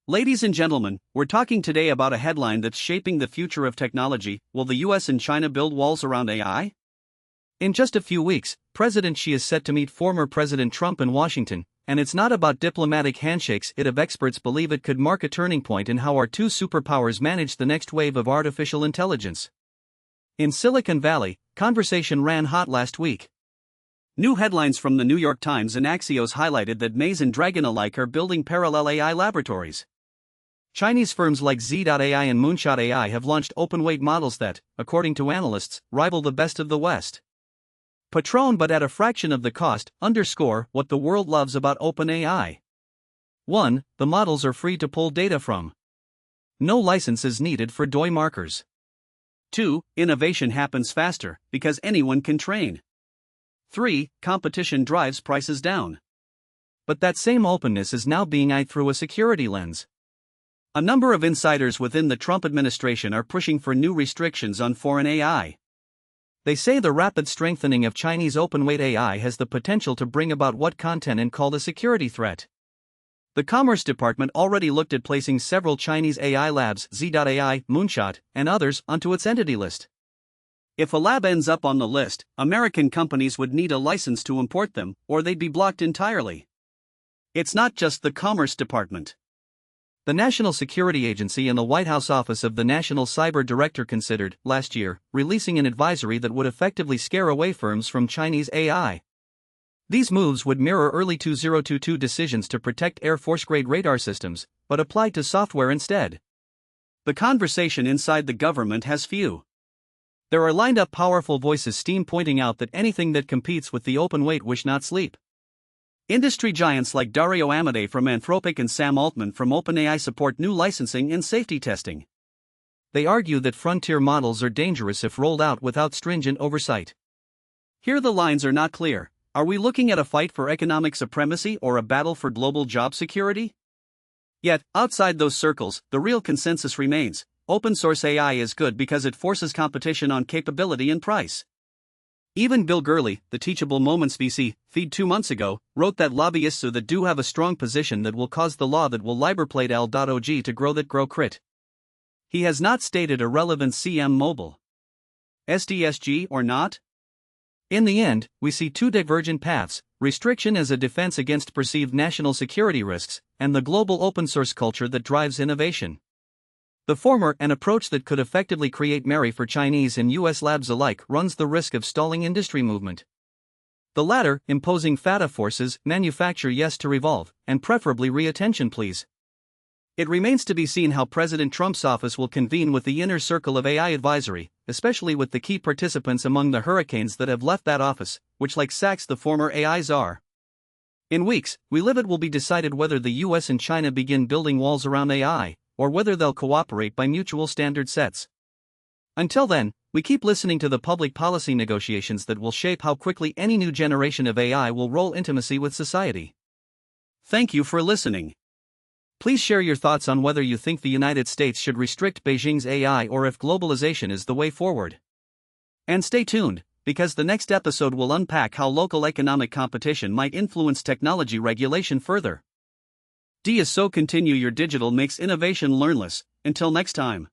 Ladies and gentlemen, we're talking today about a headline that's shaping the future of technology. Will the US and China build walls around AI? In just a few weeks, President Xi is set to meet former President Trump in Washington, and it's not about diplomatic handshakes. Experts believe it could mark a turning point in how our two superpowers manage the next wave of artificial intelligence. In Silicon Valley, conversation ran hot last week. New headlines from the New York Times and Axios highlighted that Maze and Dragon alike are building parallel AI laboratories. Chinese firms like Z.AI and Moonshot AI have launched open-weight models that, according to analysts, rival the best of the West. Patron, but at a fraction of the cost, underscore what the world loves about OpenAI. 1. The models are free to pull data from. No license is needed for DOI markers. 2. Innovation happens faster, because anyone can train. 3. Competition drives prices down. But that same openness is now being eyed through a security lens. A number of insiders within the Trump administration are pushing for new restrictions on foreign AI. They say the rapid strengthening of Chinese open-weight AI has the potential to bring about what content called a security threat. The Commerce Department already looked at placing several Chinese AI labs, Z.AI, Moonshot, and others, onto its entity list. If a lab ends up on the list, American companies would need a license to import them, or they'd be blocked entirely. It's not just the Commerce Department. The National Security Agency and the White House Office of the National Cyber Director considered, last year, releasing an advisory that would effectively scare away firms from Chinese AI. These moves would mirror early 2022 decisions to protect Air Force-grade radar systems, but applied to software instead. The conversation inside the government has few. There are lined up powerful voices pointing out that anything that competes with the open-weight wish not sleep. Industry giants like Dario Amodei from Anthropic and Sam Altman from OpenAI support new licensing and safety testing. They argue that frontier models are dangerous if rolled out without stringent oversight. Here the lines are not clear. Are we looking at a fight for economic supremacy or a battle for global job security? Yet, outside those circles, the real consensus remains: open source AI is good because it forces competition on capability and price. Even Bill Gurley, the Teachable Moments VC, feed 2 months ago, wrote that lobbyists that do have a strong position that will cause the law that will liberplate L.OG to grow crit. He has not stated a relevant CM mobile. SDSG or not? In the end, we see two divergent paths: restriction as a defense against perceived national security risks, and the global open source culture that drives innovation. The former, an approach that could effectively create merry for Chinese and US labs alike, runs the risk of stalling industry movement. The latter, imposing FATA forces, manufacture yes to revolve, and preferably re-attention please. It remains to be seen how President Trump's office will convene with the inner circle of AI advisory, especially with the key participants among the hurricanes that have left that office, which, like Sachs, the former AI czar. In weeks, we live, it will be decided whether the US and China begin building walls around AI, or whether they'll cooperate by mutual standard sets. Until then, we keep listening to the public policy negotiations that will shape how quickly any new generation of AI will roll intimacy with society. Thank you for listening. Please share your thoughts on whether you think the United States should restrict Beijing's AI or if globalization is the way forward. And stay tuned, because the next episode will unpack how local economic competition might influence technology regulation further. Continue your digital makes innovation learnless. Until next time.